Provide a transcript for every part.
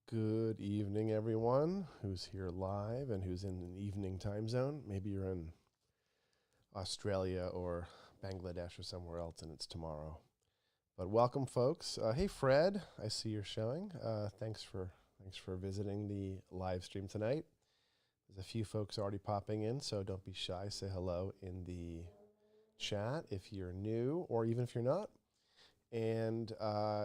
Good evening, everyone who's here live and who's in an evening time zone. Maybe you're in Australia or Bangladesh or somewhere else and it's tomorrow. But welcome, folks. Hey, Fred, I see you're showing. Thanks for visiting the live stream tonight. There's a few folks already popping in, so don't be shy. Say hello in the chat if you're new or even if you're not. And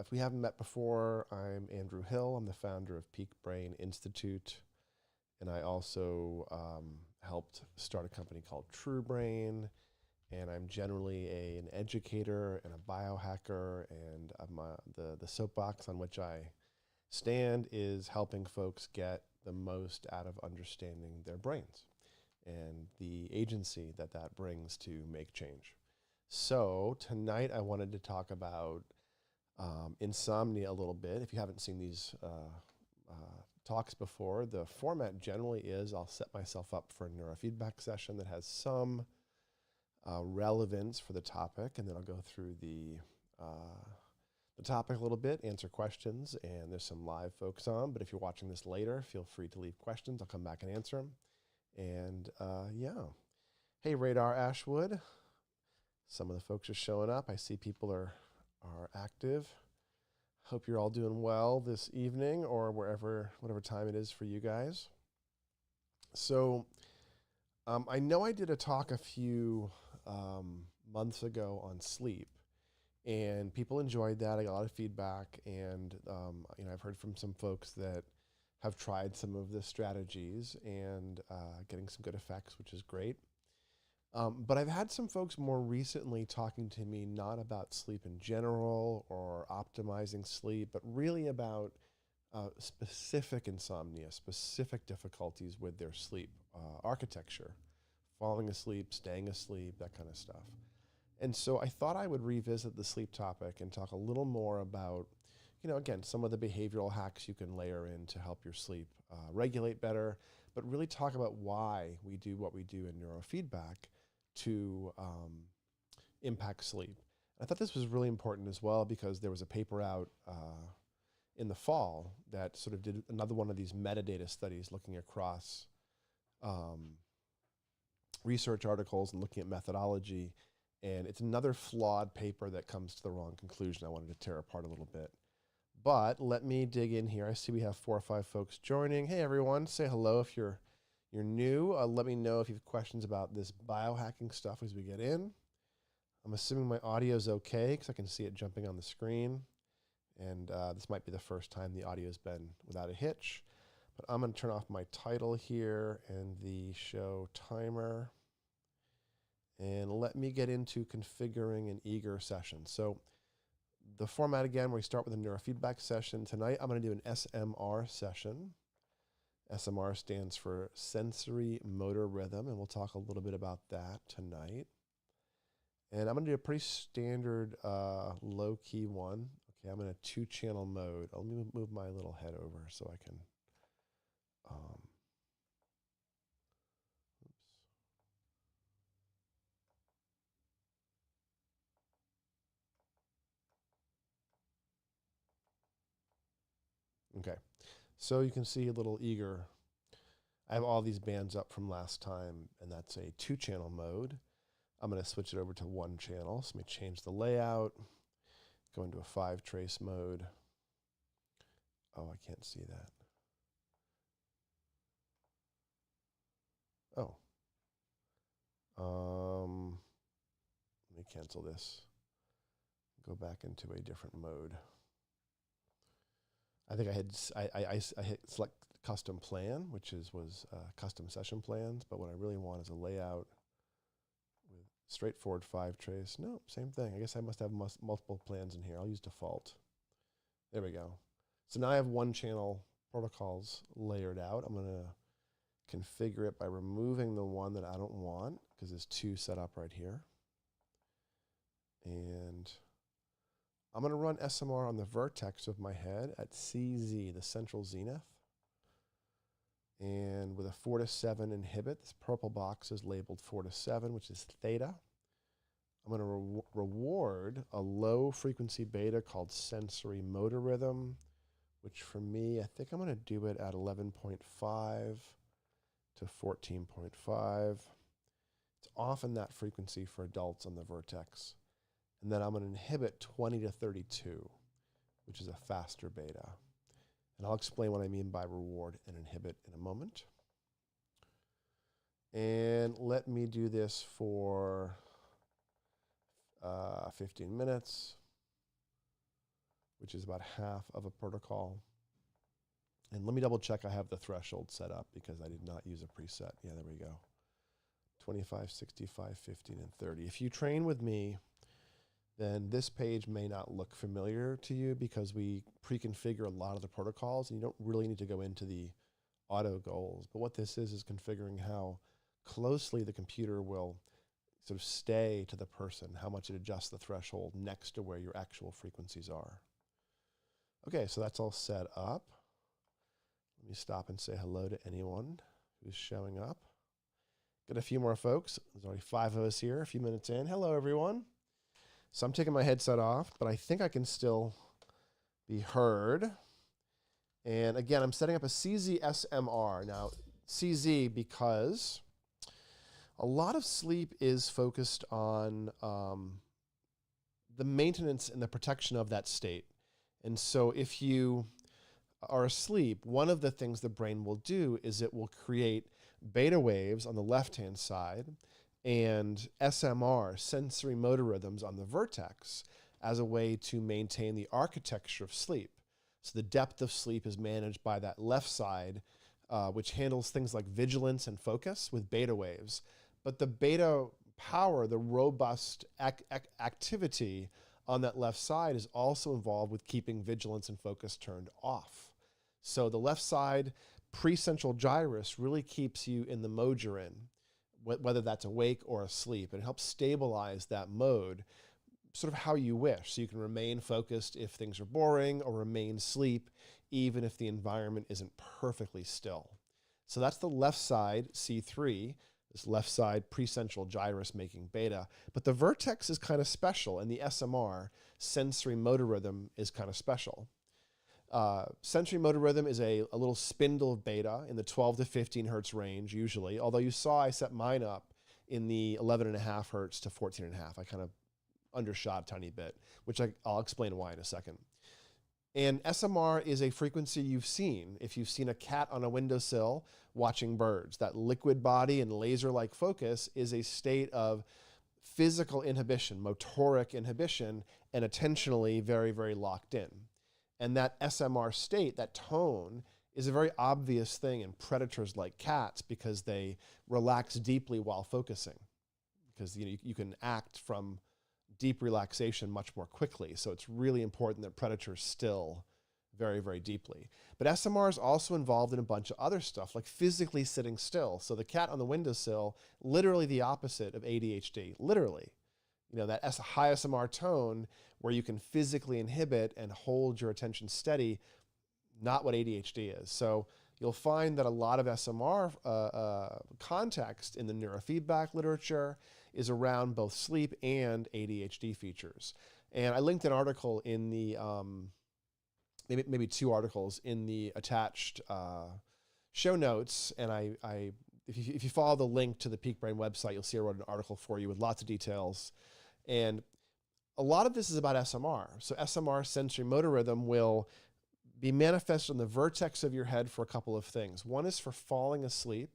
if we haven't met before, I'm Andrew Hill. I'm the founder of Peak Brain Institute. And I also helped start a company called True Brain. And I'm generally an educator and a biohacker. And the soapbox on which I stand is helping folks get the most out of understanding their brains and the agency that brings to make change. So tonight I wanted to talk about insomnia a little bit. If you haven't seen these talks before, the format generally is I'll set myself up for a neurofeedback session that has some relevance for the topic, and then I'll go through the topic a little bit, answer questions, and there's some live folks on. But if you're watching this later, feel free to leave questions. I'll come back and answer them. And yeah. Hey, Radar Ashwood. Some of the folks are showing up. I see people are active. Hope you're all doing well this evening or whatever time it is for you guys. So I know I did a talk a few months ago on sleep, and people enjoyed that. I got a lot of feedback, and I've heard from some folks that have tried some of the strategies and getting some good effects, which is great. But I've had some folks more recently talking to me not about sleep in general or optimizing sleep, but really about specific insomnia, specific difficulties with their sleep architecture, falling asleep, staying asleep, that kind of stuff. And so I thought I would revisit the sleep topic and talk a little more about, again, some of the behavioral hacks you can layer in to help your sleep regulate better, but really talk about why we do what we do in neurofeedback to impact sleep. I thought this was really important as well because there was a paper out in the fall that sort of did another one of these metadata studies looking across research articles and looking at methodology. And it's another flawed paper that comes to the wrong conclusion I wanted to tear apart a little bit. But let me dig in here. I see we have 4 or 5 folks joining. Hey, everyone. Say hello if you're new. Let me know if you have questions about this biohacking stuff as we get in. I'm assuming my audio is okay because I can see it jumping on the screen. And this might be the first time the audio has been without a hitch. But I'm going to turn off my title here and the show timer. And let me get into configuring an eager session. So the format again, where we start with a neurofeedback session. Tonight I'm going to do an SMR session. SMR stands for sensory motor rhythm, and we'll talk a little bit about that tonight. And I'm going to do a pretty standard low-key one. Okay, I'm in a 2-channel mode. Let me move my little head over so I can... oops. Okay, so you can see a little eager. I have all these bands up from last time, and that's a 2-channel mode. I'm going to switch it over to 1 channel. So let me change the layout, go into a 5-trace mode. Oh, I can't see that. Oh. Let me cancel this. Go back into a different mode. I think I hit select custom plan, which was custom session plans. But what I really want is a layout with straightforward 5-trace. No, same thing. I guess I must have multiple plans in here. I'll use default. There we go. So now I have 1-channel protocols layered out. I'm going to configure it by removing the one that I don't want because there's 2 set up right here. And I'm going to run SMR on the vertex of my head at CZ, the central zenith. And with a 4 to 7 inhibit, this purple box is labeled 4 to 7, which is theta. I'm going to reward a low frequency beta called sensory motor rhythm which for me, I think I'm going to do it at 11.5 to 14.5. It's often that frequency for adults on the vertex. And then I'm going to inhibit 20 to 32, which is a faster beta. And I'll explain what I mean by reward and inhibit in a moment. And let me do this for 15 minutes, which is about half of a protocol. And let me double check I have the threshold set up because I did not use a preset. Yeah, there we go. 25, 65, 15, and 30. If you train with me, then this page may not look familiar to you because we pre-configure a lot of the protocols and you don't really need to go into the auto goals. But what this is configuring how closely the computer will sort of stay to the person, how much it adjusts the threshold next to where your actual frequencies are. Okay, so that's all set up. Let me stop and say hello to anyone who's showing up. Got a few more folks. There's already 5 of us here, a few minutes in. Hello, everyone. So I'm taking my headset off, but I think I can still be heard. And again, I'm setting up a CZ SMR. Now, CZ because a lot of sleep is focused on the maintenance and the protection of that state. And so if you are asleep, one of the things the brain will do is it will create beta waves on the left-hand side and SMR, sensory motor rhythms, on the vertex as a way to maintain the architecture of sleep. So the depth of sleep is managed by that left side, which handles things like vigilance and focus with beta waves. But the beta power, the robust activity on that left side is also involved with keeping vigilance and focus turned off. So the left side precentral gyrus really keeps you in the mode you're in, whether that's awake or asleep, and it helps stabilize that mode sort of how you wish. So you can remain focused if things are boring or remain asleep even if the environment isn't perfectly still. So that's the left side, C3, this left side precentral gyrus making beta. But the vertex is kind of special, and the SMR, sensory motor rhythm, is kind of special. Sensory motor rhythm is a little spindle of beta in the 12 to 15 hertz range usually, although you saw I set mine up in the 11.5 hertz to 14.5. I kind of undershot a tiny bit, which I'll explain why in a second. And SMR is a frequency you've seen. If you've seen a cat on a windowsill watching birds, that liquid body and laser-like focus is a state of physical inhibition, motoric inhibition, and attentionally very, very locked in. And that SMR state, that tone, is a very obvious thing in predators like cats because they relax deeply while focusing. Because you can act from deep relaxation much more quickly. So it's really important that predators still very, very deeply. But SMR is also involved in a bunch of other stuff, like physically sitting still. So the cat on the windowsill, literally the opposite of ADHD, literally. That high SMR tone where you can physically inhibit and hold your attention steady, not what ADHD is. So you'll find that a lot of SMR context in the neurofeedback literature is around both sleep and ADHD features. And I linked an article in the, maybe 2 articles in the attached show notes. And if you follow the link to the Peak Brain website, you'll see I wrote an article for you with lots of details. And a lot of this is about SMR. So SMR, sensory motor rhythm, will be manifested on the vertex of your head for a couple of things. One is for falling asleep,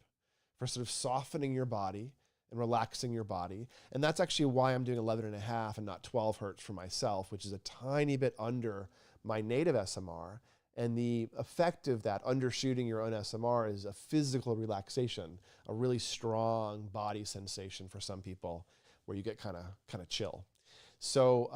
for sort of softening your body and relaxing your body. And that's actually why I'm doing 11.5 and not 12 hertz for myself, which is a tiny bit under my native SMR. And the effect of that undershooting your own SMR is a physical relaxation, a really strong body sensation for some people where you get kind of chill. So,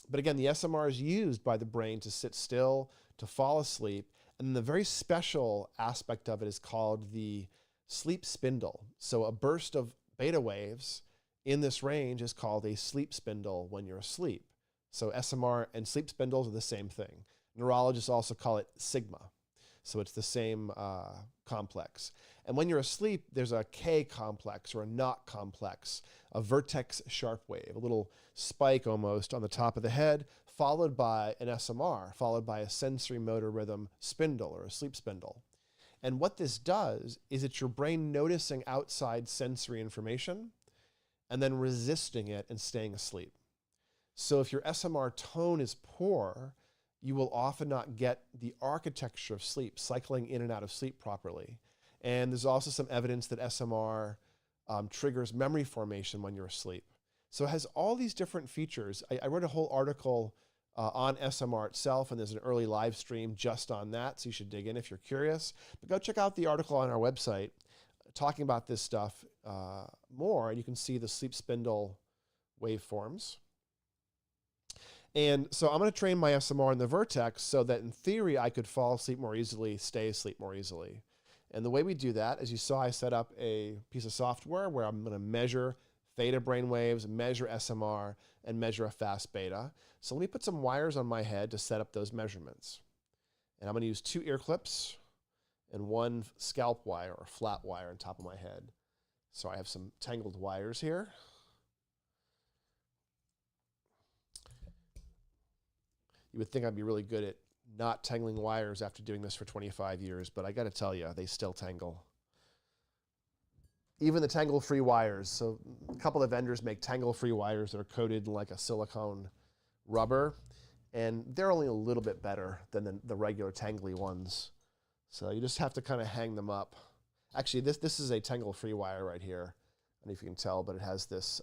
but again, the SMR is used by the brain to sit still, to fall asleep. And the very special aspect of it is called the sleep spindle. So a burst of beta waves in this range is called a sleep spindle when you're asleep. So SMR and sleep spindles are the same thing. Neurologists also call it sigma. So it's the same complex. And when you're asleep, there's a K complex or a knot complex, a vertex sharp wave, a little spike almost on the top of the head, followed by an SMR, followed by a sensory motor rhythm spindle or a sleep spindle. And what this does is it's your brain noticing outside sensory information and then resisting it and staying asleep. So if your SMR tone is poor, you will often not get the architecture of sleep, cycling in and out of sleep properly. And there's also some evidence that SMR triggers memory formation when you're asleep. So it has all these different features. I wrote a whole article on SMR itself, and there's an early live stream just on that, so you should dig in if you're curious. But go check out the article on our website talking about this stuff more, and you can see the sleep spindle waveforms. And so I'm going to train my SMR in the Vertex so that in theory I could fall asleep more easily, stay asleep more easily. And the way we do that, as you saw, I set up a piece of software where I'm going to measure theta brain waves, measure SMR, and measure a fast beta. So let me put some wires on my head to set up those measurements. And I'm going to use 2 ear clips and 1 scalp wire or flat wire on top of my head. So I have some tangled wires here. You would think I'd be really good at not tangling wires after doing this for 25 years, but I got to tell you, they still tangle. Even the tangle-free wires. So a couple of vendors make tangle-free wires that are coated in like a silicone rubber, and they're only a little bit better than the regular tangly ones. So you just have to kind of hang them up. Actually, this is a tangle-free wire right here. I don't know if you can tell, but it has this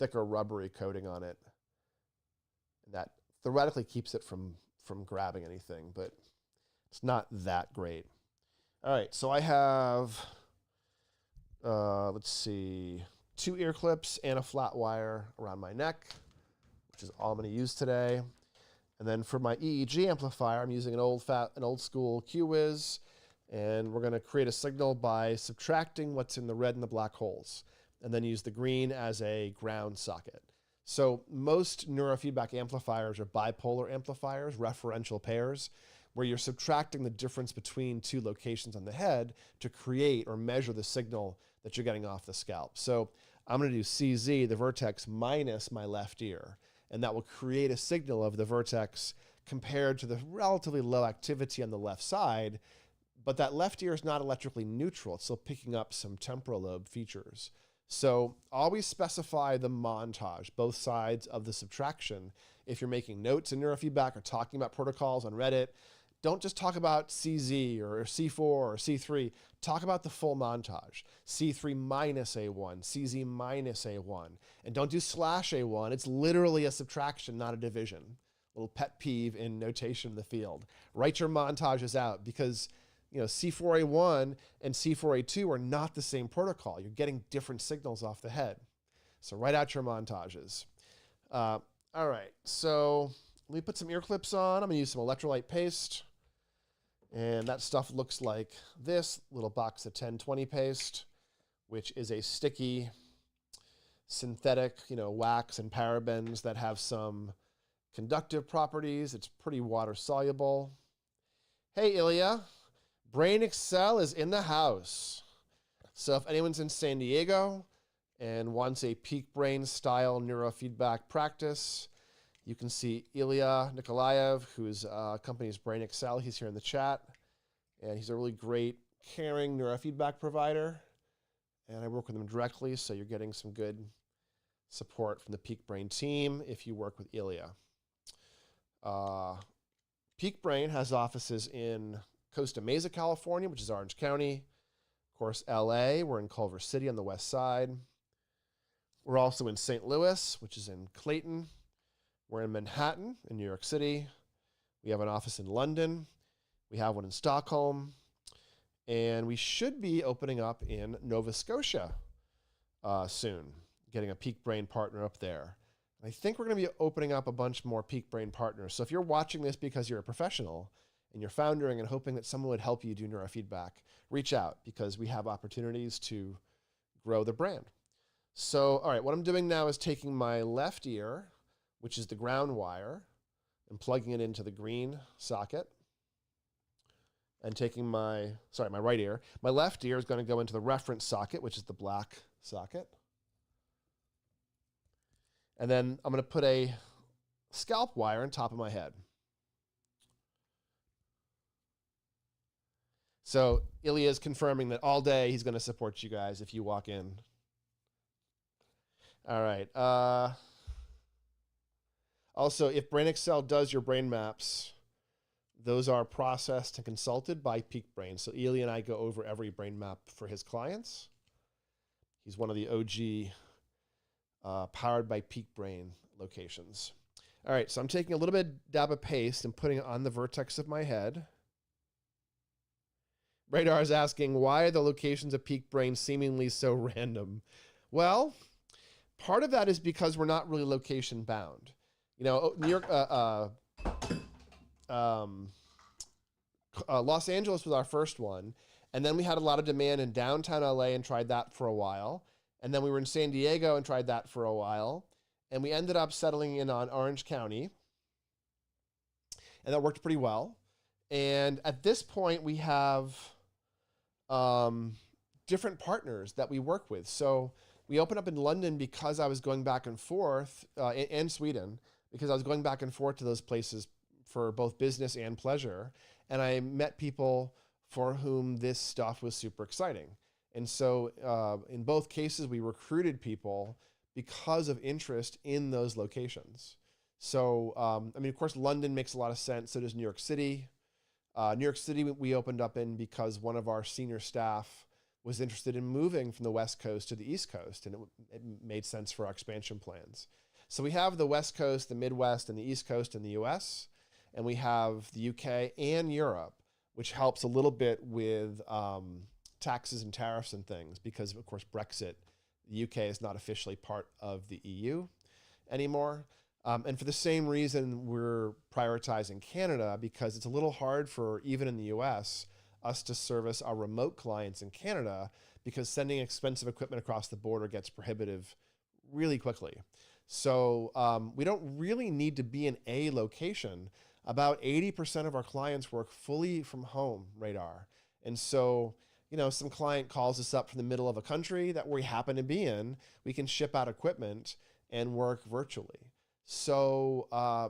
thicker rubbery coating on it. And that theoretically keeps it from grabbing anything, but it's not that great. All right, so I have, let's see, 2 ear clips and a flat wire around my neck, which is all I'm going to use today. And then for my EEG amplifier, I'm using an old school Q-Wiz, and we're going to create a signal by subtracting what's in the red and the black holes, and then use the green as a ground socket. So most neurofeedback amplifiers are bipolar amplifiers, referential pairs, where you're subtracting the difference between 2 locations on the head to create or measure the signal that you're getting off the scalp. So I'm going to do CZ, the Vertex, minus my left ear, and that will create a signal of the Vertex compared to the relatively low activity on the left side, but that left ear is not electrically neutral. It's still picking up some temporal lobe features. So always specify the montage, both sides of the subtraction. If you're making notes in neurofeedback or talking about protocols on Reddit, don't just talk about CZ or C4 or C3. Talk about the full montage. C3 minus A1, CZ minus A1. And don't do slash A1. It's literally a subtraction, not a division. Little pet peeve in notation in the field. Write your montages out because C4A1 and C4A2 are not the same protocol. You're getting different signals off the head. So write out your montages. All right, so let me put some ear clips on. I'm going to use some electrolyte paste. And that stuff looks like this little box of 1020 paste, which is a sticky synthetic, wax and parabens that have some conductive properties. It's pretty water soluble. Hey, Ilya. Brain Excel is in the house. So if anyone's in San Diego and wants a peak brain style neurofeedback practice, you can see Ilya Nikolaev, whose company's Brain Excel. He's here in the chat. And he's a really great, caring neurofeedback provider. And I work with him directly, so you're getting some good support from the Peak Brain team if you work with Ilya. Peak Brain has offices in Costa Mesa, California, which is Orange County. Of course, LA, we're in Culver City on the west side. We're also in St. Louis, which is in Clayton. We're in Manhattan, in New York City. We have an office in London. We have one in Stockholm. And we should be opening up in Nova Scotia soon, getting a Peak Brain partner up there. I think we're going to be opening up a bunch more Peak Brain partners. So if you're watching this because you're a professional, and you're foundering and hoping that someone would help you do neurofeedback, reach out because we have opportunities to grow the brand. So, all right, what I'm doing now is taking my left ear, which is the ground wire, and plugging it into the green socket. And taking my right ear. My left ear is going to go into the reference socket, which is the black socket. And then I'm going to put a scalp wire on top of my head. So Ilya is confirming that all day he's going to support you guys if you walk in. All right. Also, if Brain Excel does your brain maps, those are processed and consulted by Peak Brain. So Ilya and I go over every brain map for his clients. He's one of the OG powered by Peak Brain locations. All right, so I'm taking a little bit dab of paste and putting it on the vertex of my head. Radar is asking, why are the locations of Peak Brain seemingly so random? Well, part of that is because we're not really location bound. You know, New York, Los Angeles was our first one, and then we had a lot of demand in downtown LA and tried that for a while, and then we were in San Diego and tried that for a while, and we ended up settling in on Orange County, and that worked pretty well. And at this point, we have different partners that we work with. So we opened up in London because I was going back and forth, and Sweden, because I was going back and forth to those places for both business and pleasure. And I met people for whom this stuff was super exciting. And so in both cases, we recruited people because of interest in those locations. So, I mean, of course, London makes a lot of sense. So does New York City. New York City, we opened up in because one of our senior staff was interested in moving from the West Coast to the East Coast, and it made sense for our expansion plans. So we have the West Coast, the Midwest, and the East Coast in the US, and we have the UK and Europe, which helps a little bit with taxes and tariffs and things because, of course, Brexit, the UK is not officially part of the EU anymore. And for the same reason, we're prioritizing Canada because it's a little hard for, even in the US, us to service our remote clients in Canada because sending expensive equipment across the border gets prohibitive really quickly. So we don't really need to be in a location. About 80% of our clients work fully from home, Radar. And so, you know, some client calls us up from the middle of a country that we happen to be in, we can ship out equipment and work virtually. So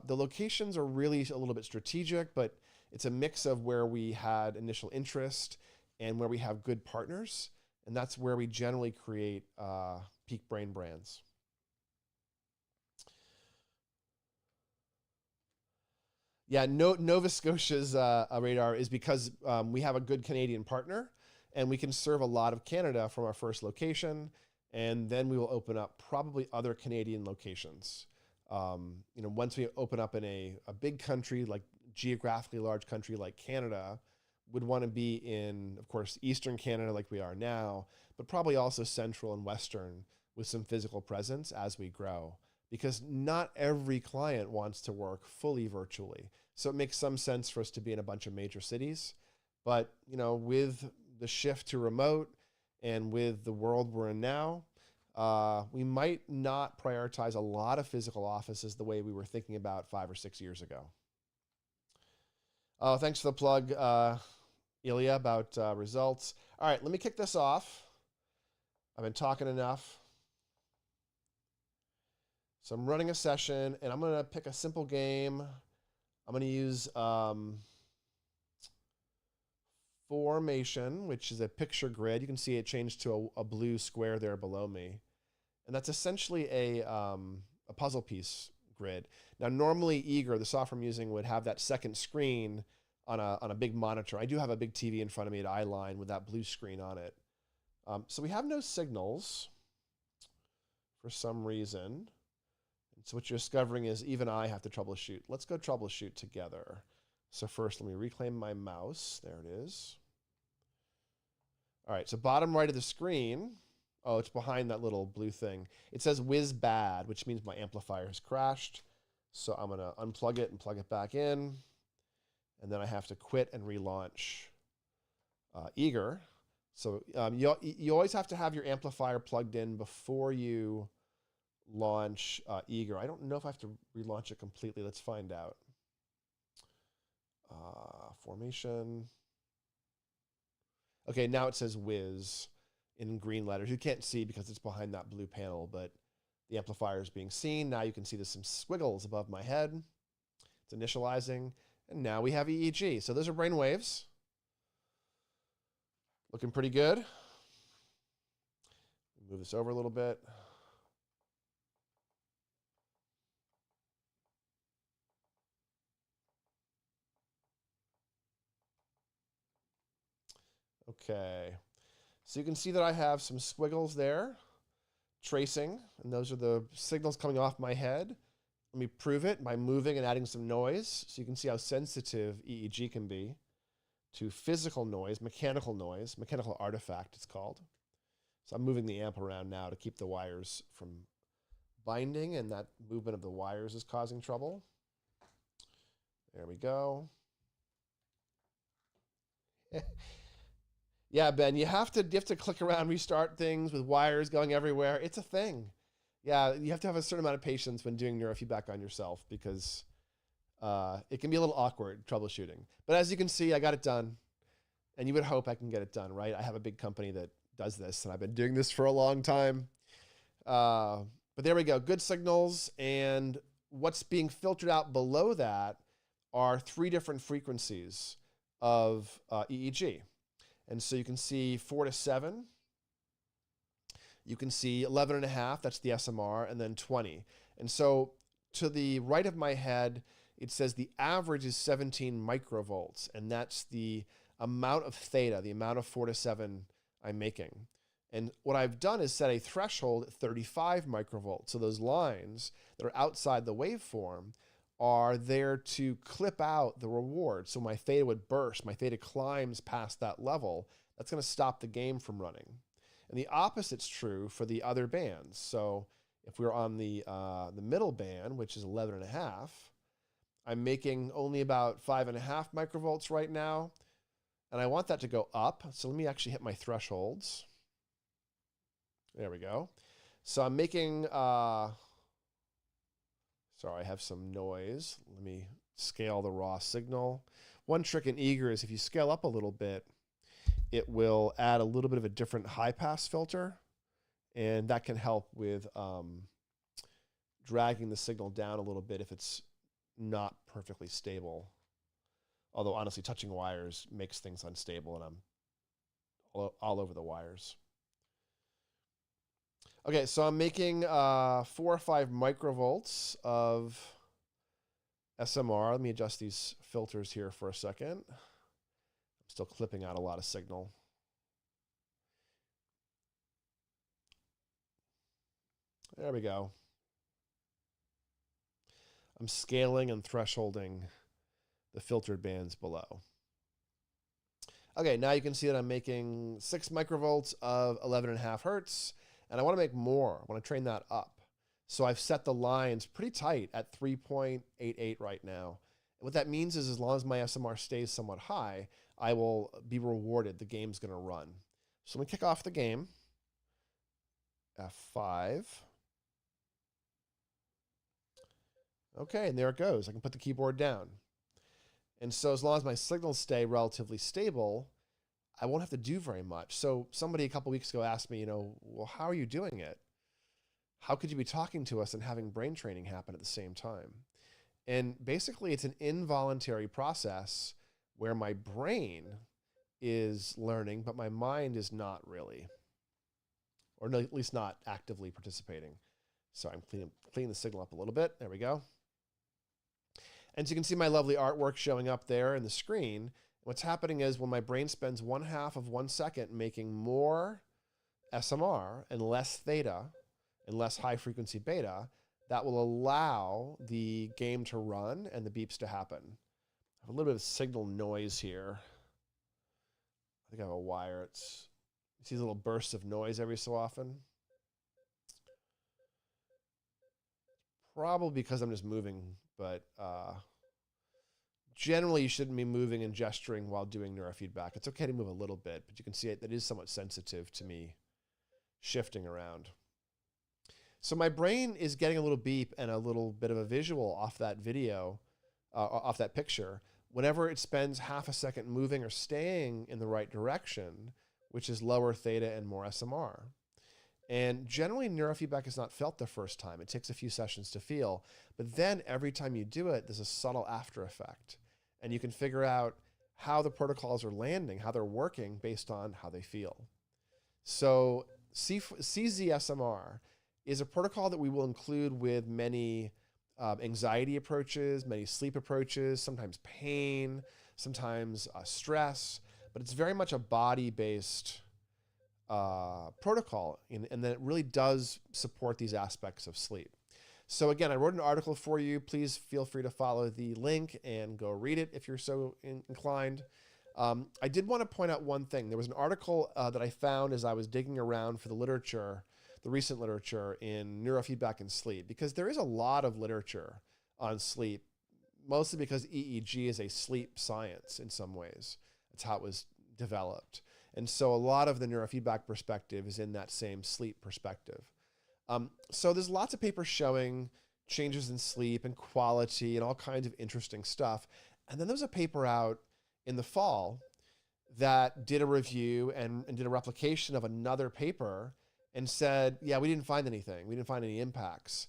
the locations are really a little bit strategic, but it's a mix of where we had initial interest and where we have good partners. And that's where we generally create Peak Brain brands. Yeah, Nova Scotia's Radar is because we have a good Canadian partner and we can serve a lot of Canada from our first location. And then we will open up probably other Canadian locations. You know, once we open up in a big country, like geographically large country like Canada, would want to be in, of course, Eastern Canada like we are now, but probably also Central and Western with some physical presence as we grow, because not every client wants to work fully virtually. So it makes some sense for us to be in a bunch of major cities. But, you know, with the shift to remote and with the world we're in now, we might not prioritize a lot of physical offices the way we were thinking about 5 or 6 years ago. Oh, thanks for the plug, Ilya, about results. All right, let me kick this off. I've been talking enough. So I'm running a session, and I'm going to pick a simple game. I'm going to use formation, which is a picture grid. You can see it changed to a blue square there below me. And that's essentially a puzzle piece grid. Now, normally Eager, the software I'm using, would have that second screen on a big monitor. I do have a big TV in front of me at eyeline with that blue screen on it. So we have no signals for some reason. And so what you're discovering is even I have to troubleshoot. Let's go troubleshoot together. So first, let me reclaim my mouse. There it is. All right, so bottom right of the screen. Oh, it's behind that little blue thing. It says whiz bad, which means my amplifier has crashed. So I'm going to unplug it and plug it back in. And then I have to quit and relaunch Eager. So you always have to have your amplifier plugged in before you launch Eager. I don't know if I have to relaunch it completely. Let's find out. Formation. Okay, now it says whiz in green letters. You can't see because it's behind that blue panel, but The amplifier is being seen. Now you can see there's some squiggles above my head. It's initializing. And now we have EEG. So those are brain waves. Looking pretty good. Move this over a little bit. Okay. So you can see that I have some squiggles there, tracing, and those are the signals coming off my head. Let me prove it by moving and adding some noise. So you can see how sensitive EEG can be to physical noise, mechanical artifact it's called. So I'm moving the amp around now to keep the wires from binding, and that movement of the wires is causing trouble. There we go. Yeah, Ben, you have to click around, restart things with wires going everywhere. It's a thing. Yeah, you have to have a certain amount of patience when doing neurofeedback on yourself because it can be a little awkward troubleshooting. But as you can see, I got it done. And you would hope I can get it done, right? I have a big company that does this, and I've been doing this for a long time. But there we go, good signals. And what's being filtered out below that are 3 different frequencies of EEG. And so you can see 4 to 7. You can see 11.5, that's the SMR, and then 20. And so to the right of my head, it says the average is 17 microvolts, and that's the amount of theta, the amount of 4 to 7 I'm making. And what I've done is set a threshold at 35 microvolts. So those lines that are outside the waveform are there to clip out the reward. So my theta would burst, my theta climbs past that level. That's going to stop the game from running. And the opposite's true for the other bands. So if we're on the middle band, which is 11.5, I'm making only about 5.5 microvolts right now. And I want that to go up. So let me actually hit my thresholds. There we go. So I'm making, sorry, I have some noise. Let me scale the raw signal. One trick in Eager is if you scale up a little bit, it will add a little bit of a different high pass filter. And that can help with dragging the signal down a little bit if it's not perfectly stable. Although honestly, touching wires makes things unstable, and I'm all over the wires. Okay, so I'm making 4 or 5 microvolts of SMR. Let me adjust these filters here for a second. I'm still clipping out a lot of signal. There we go. I'm scaling and thresholding the filtered bands below. Okay, now you can see that I'm making 6 microvolts of 11.5 hertz, and I want to make more. I want to train that up. So I've set the lines pretty tight at 3.88 right now. And what that means is as long as my SMR stays somewhat high, I will be rewarded. The game's going to run. So let me kick off the game. F5. Okay, and there it goes. I can put the keyboard down. And so as long as my signals stay relatively stable, I won't have to do very much. So somebody a couple weeks ago asked me, well, how are you doing it? How could you be talking to us and having brain training happen at the same time? And basically it's an involuntary process where my brain is learning, but my mind is not really, or at least not actively participating. So I'm cleaning the signal up a little bit. There we go. And so you can see my lovely artwork showing up there in the screen. What's happening is when my brain spends 1/2 of 1 second making more SMR and less theta and less high frequency beta, that will allow the game to run and the beeps to happen. I have a little bit of signal noise here. I think I have a wire. You see little bursts of noise every so often. Probably because I'm just moving, but generally you shouldn't be moving and gesturing while doing neurofeedback. It's okay to move a little bit, but you can see that is somewhat sensitive to me shifting around. So my brain is getting a little beep and a little bit of a visual off that video, off that picture, whenever it spends 1/2 a second moving or staying in the right direction, which is lower theta and more SMR. And generally, neurofeedback is not felt the first time. It takes a few sessions to feel. But then every time you do it, there's a subtle after effect. And you can figure out how the protocols are landing, how they're working based on how they feel. So CZSMR is a protocol that we will include with many anxiety approaches, many sleep approaches, sometimes pain, sometimes stress, but it's very much a body-based protocol, and that it really does support these aspects of sleep. So again, I wrote an article for you. Please feel free to follow the link and go read it if you're so inclined. I did want to point out one thing. There was an article that I found as I was digging around for the literature, the recent literature in neurofeedback and sleep, because there is a lot of literature on sleep, mostly because EEG is a sleep science in some ways. That's how it was developed. And so a lot of the neurofeedback perspective is in that same sleep perspective. So there's lots of papers showing changes in sleep and quality and all kinds of interesting stuff. And then there was a paper out in the fall that did a review and did a replication of another paper and said, yeah, we didn't find anything. We didn't find any impacts.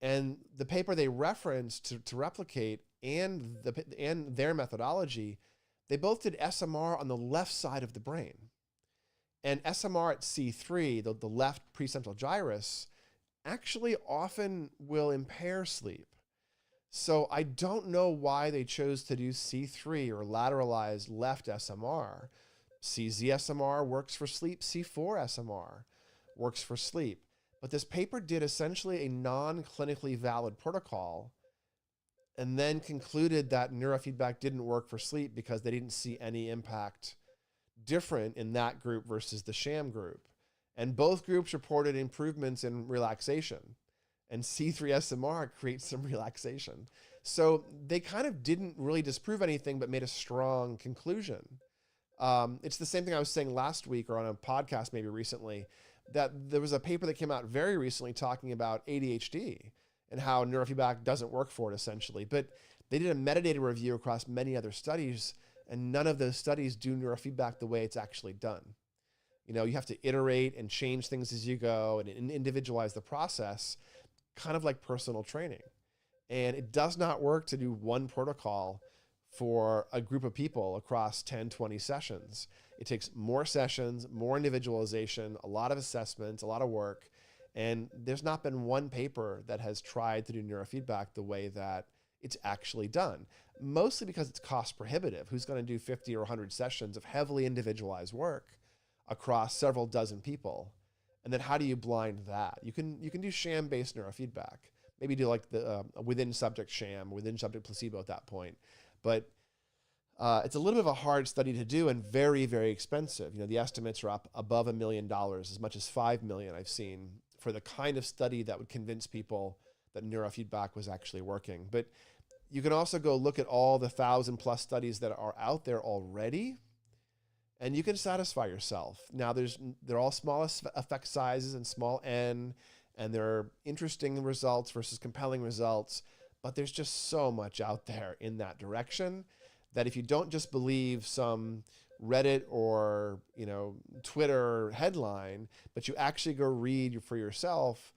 And the paper they referenced to replicate and their methodology, they both did SMR on the left side of the brain. And SMR at C3, the left precentral gyrus, actually often will impair sleep. So I don't know why they chose to do C3 or lateralized left SMR. CZSMR works for sleep, C4 SMR works for sleep. But this paper did essentially a non-clinically valid protocol and then concluded that neurofeedback didn't work for sleep because they didn't see any impact different in that group versus the sham group. And both groups reported improvements in relaxation, and C3SMR creates some relaxation. So they kind of didn't really disprove anything, but made a strong conclusion. It's the same thing I was saying last week or on a podcast maybe recently, that there was a paper that came out very recently talking about ADHD and how neurofeedback doesn't work for it essentially. But they did a metadata review across many other studies, and none of those studies do neurofeedback the way it's actually done. You know, you have to iterate and change things as you go and individualize the process, kind of like personal training. And it does not work to do one protocol for a group of people across 10, 20 sessions. It takes more sessions, more individualization, a lot of assessments, a lot of work. And there's not been one paper that has tried to do neurofeedback the way that it's actually done, mostly because it's cost prohibitive. Who's going to do 50 or 100 sessions of heavily individualized work across several dozen people? And then how do you blind that? You can do sham-based neurofeedback. Maybe do like the within subject sham, within subject placebo at that point. But it's a little bit of a hard study to do and very, very expensive. You know, the estimates are up above $1 million, as much as $5 million I've seen for the kind of study that would convince people that neurofeedback was actually working. But you can also go look at all the 1,000+ studies that are out there already, and you can satisfy yourself. Now, they're all small effect sizes and small n, and there are interesting results versus compelling results, but there's just so much out there in that direction that if you don't just believe some Reddit or, you know, Twitter headline, but you actually go read for yourself,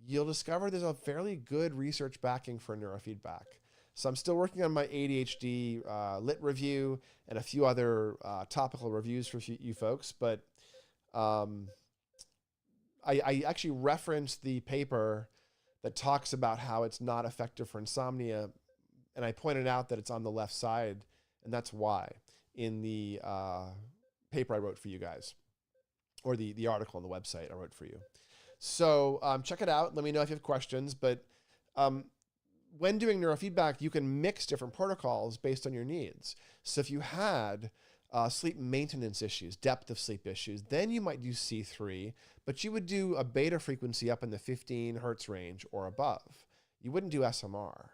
you'll discover there's a fairly good research backing for neurofeedback. So I'm still working on my ADHD lit review and a few other topical reviews for you folks, but I actually referenced the paper that talks about how it's not effective for insomnia, and I pointed out that it's on the left side, and that's why in the paper I wrote for you guys, or the article on the website I wrote for you. So check it out. Let me know if you have questions, but when doing neurofeedback, you can mix different protocols based on your needs. So if you had sleep maintenance issues, depth of sleep issues, then you might do C3, but you would do a beta frequency up in the 15 hertz range or above. You wouldn't do SMR.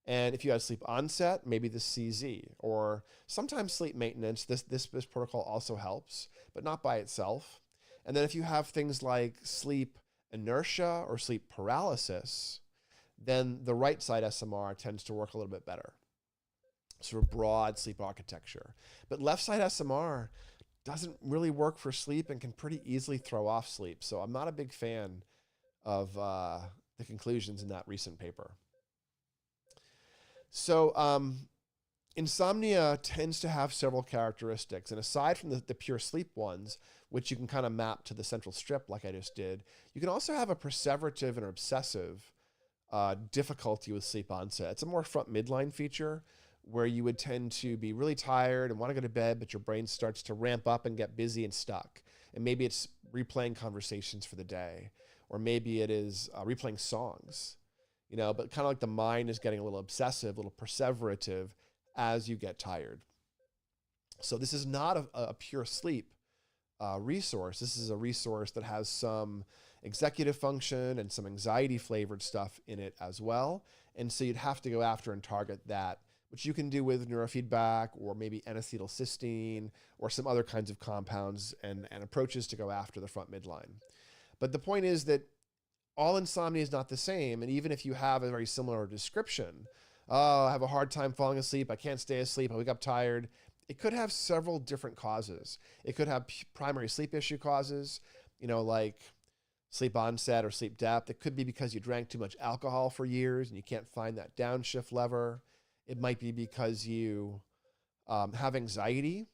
And if you had sleep onset, maybe the CZ, or sometimes sleep maintenance, this protocol also helps, but not by itself. And then if you have things like sleep inertia or sleep paralysis, then the right side SMR tends to work a little bit better. Sort of broad sleep architecture. But left side SMR doesn't really work for sleep and can pretty easily throw off sleep. So I'm not a big fan of the conclusions in that recent paper. So insomnia tends to have several characteristics. And aside from the pure sleep ones, which you can kind of map to the central strip like I just did, you can also have a perseverative and obsessive difficulty with sleep onset. It's a more front midline feature where you would tend to be really tired and want to go to bed, but your brain starts to ramp up and get busy and stuck. And maybe it's replaying conversations for the day, or maybe it is replaying songs, you know, but kind of like the mind is getting a little obsessive, a little perseverative as you get tired. So this is not a pure sleep resource. This is a resource that has some executive function and some anxiety flavored stuff in it as well. And so you'd have to go after and target that, which you can do with neurofeedback or maybe N-acetylcysteine or some other kinds of compounds and approaches to go after the front midline. But the point is that all insomnia is not the same. And even if you have a very similar description, oh, I have a hard time falling asleep, I can't stay asleep, I wake up tired, it could have several different causes. It could have primary sleep issue causes, you know, like sleep onset or sleep depth. It could be because you drank too much alcohol for years and you can't find that downshift lever. It might be because you have anxiety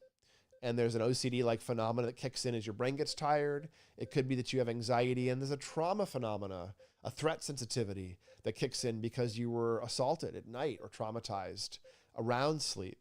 and there's an OCD-like phenomena that kicks in as your brain gets tired. It could be that you have anxiety and there's a trauma phenomena, a threat sensitivity that kicks in because you were assaulted at night or traumatized around sleep.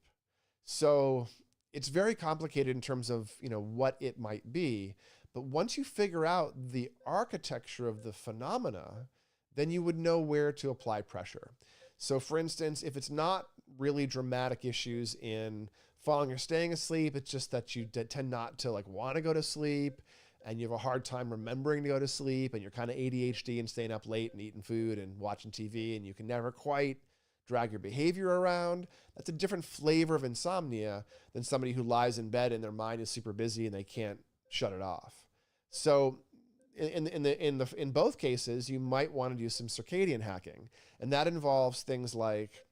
So it's very complicated in terms of, you know, what it might be. But once you figure out the architecture of the phenomena, then you would know where to apply pressure. So for instance, if it's not really dramatic issues in falling or staying asleep, it's just that you tend not to like want to go to sleep and you have a hard time remembering to go to sleep and you're kind of ADHD and staying up late and eating food and watching TV and you can never quite drag your behavior around. That's a different flavor of insomnia than somebody who lies in bed and their mind is super busy and they can't shut it off. So in both cases, you might want to do some circadian hacking. And that involves things like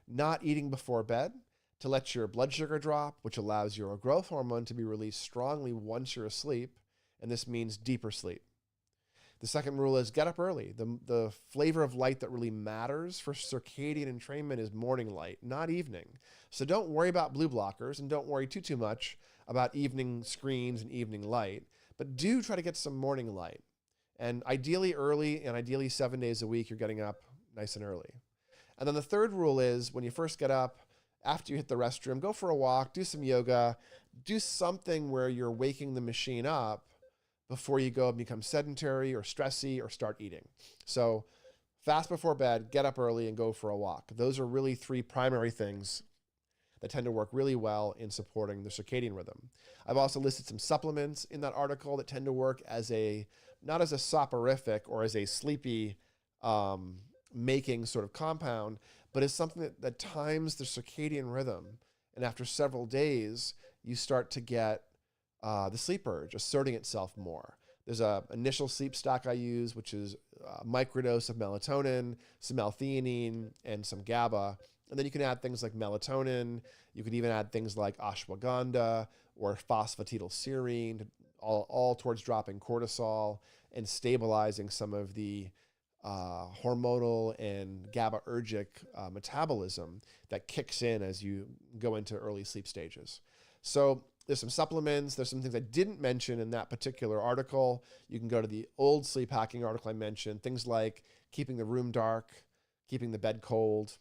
not eating before bed to let your blood sugar drop, which allows your growth hormone to be released strongly once you're asleep. And this means deeper sleep. The second rule is get up early. The flavor of light that really matters for circadian entrainment is morning light, not evening. So don't worry about blue blockers and don't worry too much about evening screens and evening light, but do try to get some morning light. And ideally early and ideally 7 days a week, you're getting up nice and early. And then the third rule is when you first get up, after you hit the restroom, go for a walk, do some yoga, do something where you're waking the machine up before you go and become sedentary or stressy or start eating. So fast before bed, get up early and go for a walk. Those are really three primary things that tend to work really well in supporting the circadian rhythm. I've also listed some supplements in that article that tend to work as not as a soporific or as a sleepy making sort of compound, but as something that times the circadian rhythm. And after several days, you start to get the sleep urge asserting itself more. There's an initial sleep stack I use, which is a microdose of melatonin, some L-theanine, and some GABA. And then you can add things like melatonin. You could even add things like ashwagandha or phosphatidylserine, all towards dropping cortisol and stabilizing some of the hormonal and GABAergic metabolism that kicks in as you go into early sleep stages. So there's some supplements. There's some things I didn't mention in that particular article. You can go to the old sleep hacking article I mentioned, things like keeping the room dark, keeping the bed cold.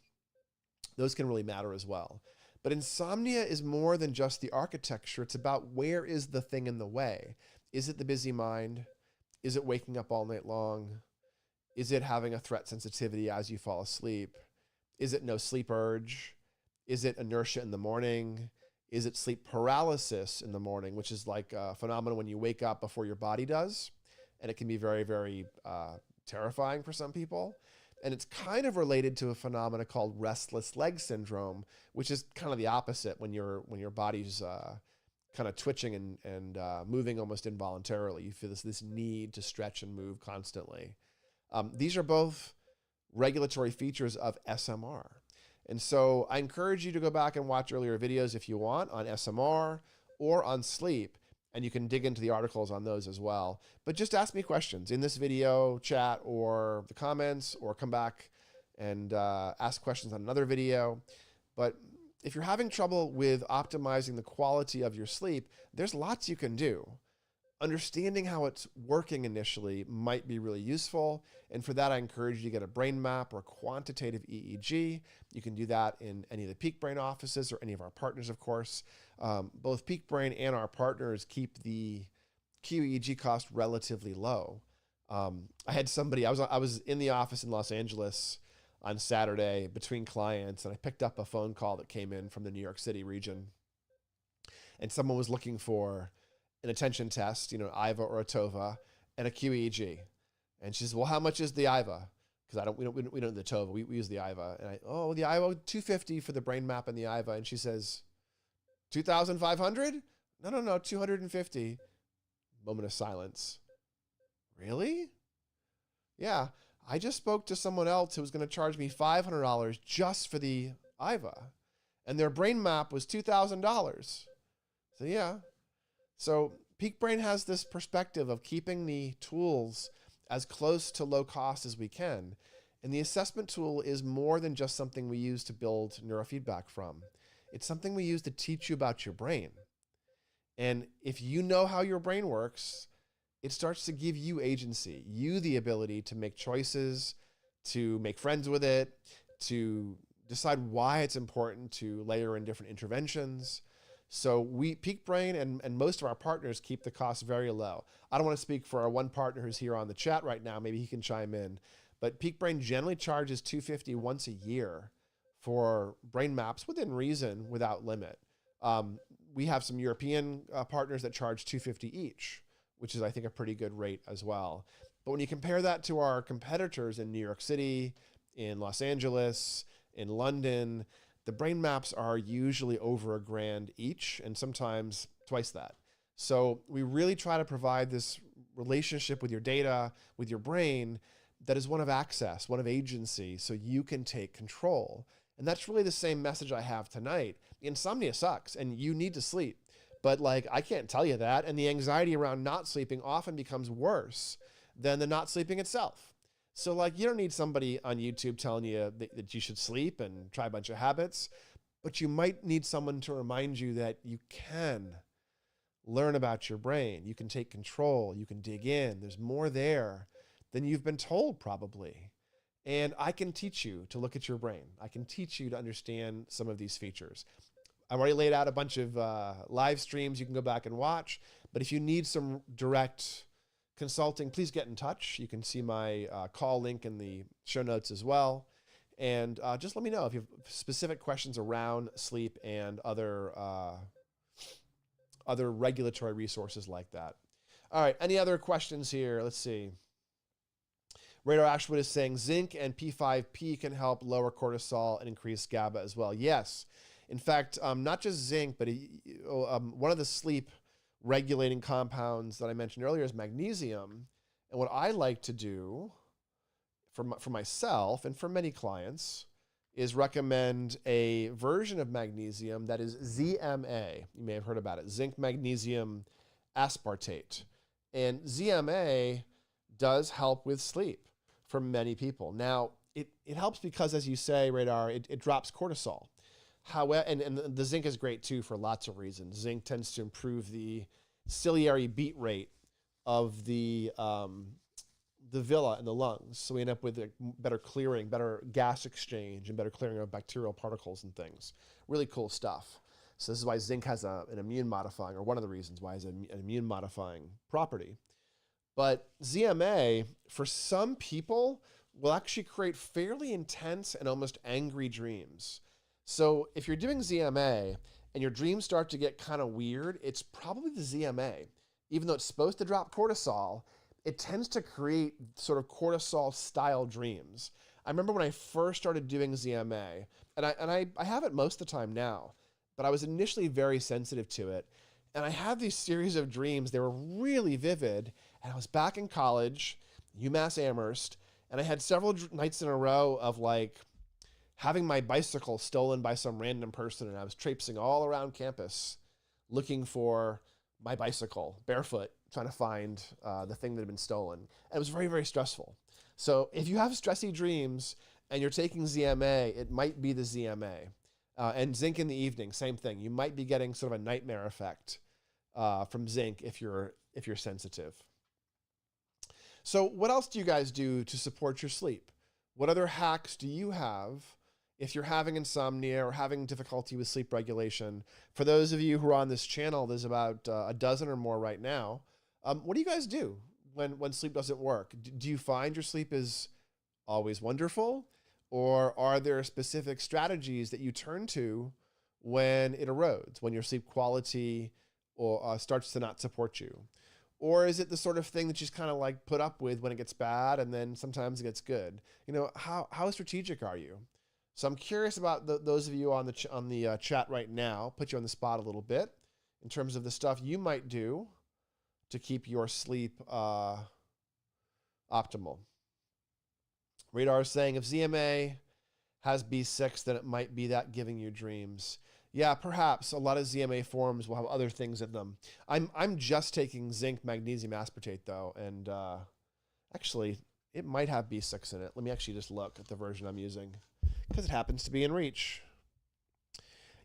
Those can really matter as well. But insomnia is more than just the architecture. It's about where is the thing in the way. Is it the busy mind? Is it waking up all night long? Is it having a threat sensitivity as you fall asleep? Is it no sleep urge? Is it inertia in the morning? Is it sleep paralysis in the morning, which is like a phenomenon when you wake up before your body does? And it can be very, very terrifying for some people. And it's kind of related to a phenomenon called restless leg syndrome, which is kind of the opposite when your body's kind of twitching and moving almost involuntarily. You feel this need to stretch and move constantly. These are both regulatory features of SMR. And so I encourage you to go back and watch earlier videos if you want on SMR or on sleep, and you can dig into the articles on those as well. But just ask me questions in this video chat or the comments, or come back and ask questions on another video. But if you're having trouble with optimizing the quality of your sleep, there's lots you can do. Understanding how it's working initially might be really useful. And for that, I encourage you to get a brain map or quantitative EEG. You can do that in any of the Peak Brain offices or any of our partners, of course. Both Peak Brain and our partners keep the QEEG cost relatively low. I had somebody, I was in the office in Los Angeles on Saturday between clients, and I picked up a phone call that came in from the New York City region. And someone was looking for an attention test, IVA or a TOVA, and a QEEG. And she says, well, how much is the IVA? Because we don't do the TOVA, we use the IVA. And the IVA, $250 for the brain map and the IVA. And she says, $2,500? No, $250. Moment of silence. Really? Yeah, I just spoke to someone else who was going to charge me $500 just for the IVA. And their brain map was $2,000. So yeah. So Peak Brain has this perspective of keeping the tools as close to low cost as we can. And the assessment tool is more than just something we use to build neurofeedback from. It's something we use to teach you about your brain. And if you know how your brain works, it starts to give you agency, you the ability to make choices, to make friends with it, to decide why it's important to layer in different interventions. So Peak Brain and most of our partners keep the cost very low. I don't want to speak for our one partner who's here on the chat right now. Maybe he can chime in. But Peak Brain generally charges $250 once a year for brain maps within reason, without limit. We have some European partners that charge $250 each, which is, I think, a pretty good rate as well. But when you compare that to our competitors in New York City, in Los Angeles, in London, the brain maps are usually over $1,000 each, and sometimes twice that. So we really try to provide this relationship with your data, with your brain, that is one of access, one of agency, so you can take control. And that's really the same message I have tonight. Insomnia sucks, and you need to sleep. But I can't tell you that. And the anxiety around not sleeping often becomes worse than the not sleeping itself. So you don't need somebody on YouTube telling you that you should sleep and try a bunch of habits, but you might need someone to remind you that you can learn about your brain. You can take control. You can dig in. There's more there than you've been told probably. And I can teach you to look at your brain. I can teach you to understand some of these features. I've already laid out a bunch of live streams you can go back and watch, but if you need some direct consulting, please get in touch. You can see my call link in the show notes as well. And just let me know if you have specific questions around sleep and other regulatory resources like that. All right, any other questions here? Let's see. Radar Ashwood is saying zinc and P5P can help lower cortisol and increase GABA as well. Yes. In fact, not just zinc, but one of the sleep regulating compounds that I mentioned earlier is magnesium. And what I like to do for myself and for many clients is recommend a version of magnesium that is ZMA. You may have heard about it, zinc magnesium aspartate. And ZMA does help with sleep for many people. Now, it helps because, as you say, Radar, it drops cortisol. However, and the zinc is great too for lots of reasons. Zinc tends to improve the ciliary beat rate of the villi in the lungs. So we end up with a better clearing, better gas exchange, and better clearing of bacterial particles and things. Really cool stuff. So this is why zinc has an immune modifying, or one of the reasons why it's an immune modifying property. But ZMA, for some people, will actually create fairly intense and almost angry dreams. So if you're doing ZMA and your dreams start to get kind of weird, it's probably the ZMA. Even though it's supposed to drop cortisol, it tends to create sort of cortisol-style dreams. I remember when I first started doing ZMA, and I have it most of the time now, but I was initially very sensitive to it. And I had these series of dreams. They were really vivid. And I was back in college, UMass Amherst, and I had several nights in a row of having my bicycle stolen by some random person, and I was traipsing all around campus looking for my bicycle, barefoot, trying to find the thing that had been stolen. And it was very, very stressful. So if you have stressy dreams and you're taking ZMA, it might be the ZMA. And zinc in the evening, same thing. You might be getting sort of a nightmare effect from zinc if you're sensitive. So what else do you guys do to support your sleep? What other hacks do you have if you're having insomnia or having difficulty with sleep regulation? For those of you who are on this channel, there's about a dozen or more right now. What do you guys do when sleep doesn't work? Do you find your sleep is always wonderful? Or are there specific strategies that you turn to when it erodes, when your sleep quality or starts to not support you? Or is it the sort of thing that you just kind of like put up with when it gets bad and then sometimes it gets good? You know, how strategic are you? So I'm curious about those of you on the chat right now, put you on the spot a little bit in terms of the stuff you might do to keep your sleep optimal. Radar is saying if ZMA has B6, then it might be that giving you dreams. Yeah, perhaps a lot of ZMA forms will have other things in them. I'm just taking zinc magnesium aspartate though, and actually it might have B6 in it. Let me actually just look at the version I'm using because it happens to be in reach.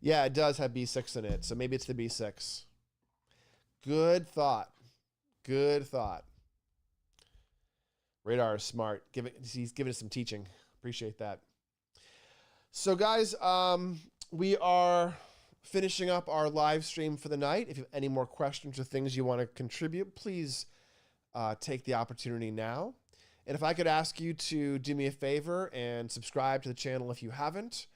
Yeah, it does have B6 in it, so maybe it's the B6. Good thought. Good thought. Radar is smart. He's giving us some teaching. Appreciate that. So guys, we are finishing up our live stream for the night. If you have any more questions or things you want to contribute, please take the opportunity now. And if I could ask you to do me a favor and subscribe to the channel if you haven't,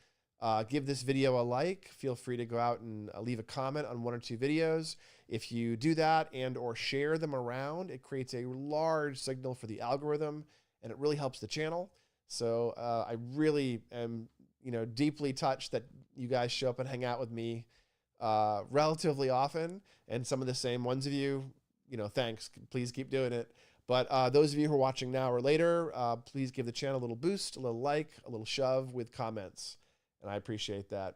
give this video a like. Feel free to go out and leave a comment on one or two videos. If you do that and or share them around, it creates a large signal for the algorithm and it really helps the channel. So I really am deeply touched that you guys show up and hang out with me relatively often. And some of the same ones of you, thanks. Please keep doing it. But those of you who are watching now or later, please give the channel a little boost, a little like, a little shove with comments. And I appreciate that.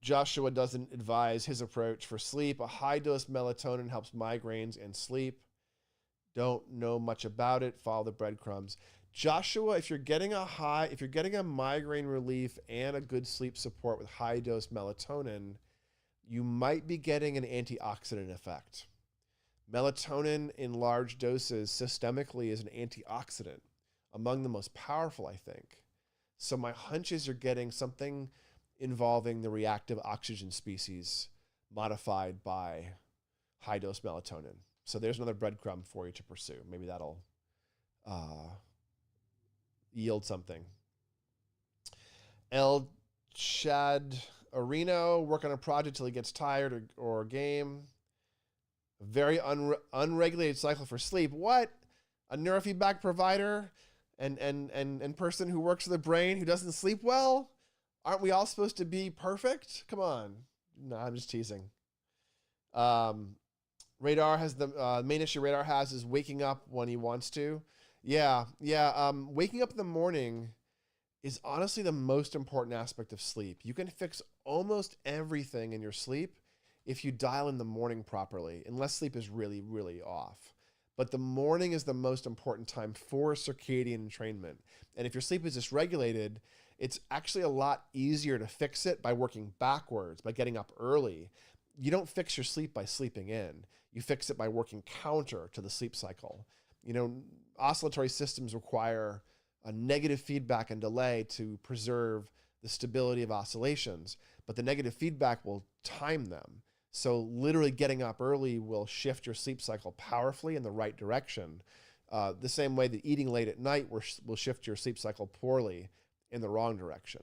Joshua doesn't advise his approach for sleep. A high dose melatonin helps migraines and sleep. Don't know much about it. Follow the breadcrumbs. Joshua, if you're getting a migraine relief and a good sleep support with high dose melatonin, you might be getting an antioxidant effect. Melatonin in large doses systemically is an antioxidant, among the most powerful, I think. So my hunch is you're getting something involving the reactive oxygen species modified by high dose melatonin. So there's another breadcrumb for you to pursue. Maybe that'll yield something. El Chad Areno, work on a project till he gets tired or game. A very unregulated cycle for sleep. What? A neurofeedback provider and person who works with the brain who doesn't sleep well? Aren't we all supposed to be perfect? Come on. No, I'm just teasing. Radar has the main issue Radar has is waking up when he wants to. Yeah. Waking up in the morning is honestly the most important aspect of sleep. You can fix almost everything in your sleep if you dial in the morning properly, unless sleep is really, really off. But the morning is the most important time for circadian entrainment. And if your sleep is dysregulated, it's actually a lot easier to fix it by working backwards, by getting up early. You don't fix your sleep by sleeping in. You fix it by working counter to the sleep cycle. Oscillatory systems require a negative feedback and delay to preserve the stability of oscillations, but the negative feedback will time them. So literally getting up early will shift your sleep cycle powerfully in the right direction. The same way that eating late at night will shift your sleep cycle poorly in the wrong direction.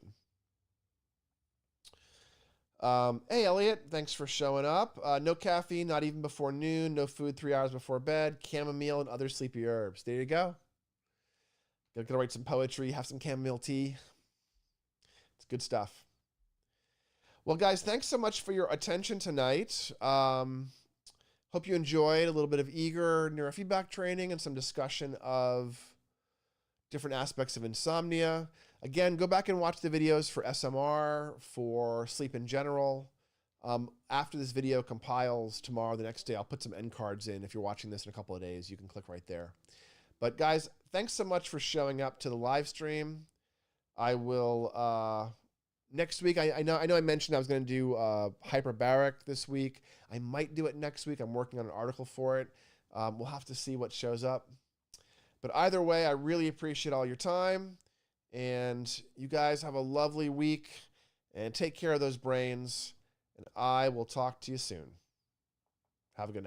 Hey, Elliot, thanks for showing up. No caffeine, not even before noon. No food 3 hours before bed. Chamomile and other sleepy herbs. There you go. Gonna write some poetry, have some chamomile tea. It's good stuff. Well, guys, thanks so much for your attention tonight. Hope you enjoyed a little bit of eager neurofeedback training and some discussion of different aspects of insomnia. Again, go back and watch the videos for SMR, for sleep in general. After this video compiles tomorrow, the next day, I'll put some end cards in. If you're watching this in a couple of days, you can click right there. But guys, thanks so much for showing up to the live stream. I will, next week, I know I mentioned I was going to do hyperbaric this week. I might do it next week. I'm working on an article for it. We'll have to see what shows up. But either way, I really appreciate all your time. And you guys have a lovely week. And take care of those brains. And I will talk to you soon. Have a good night.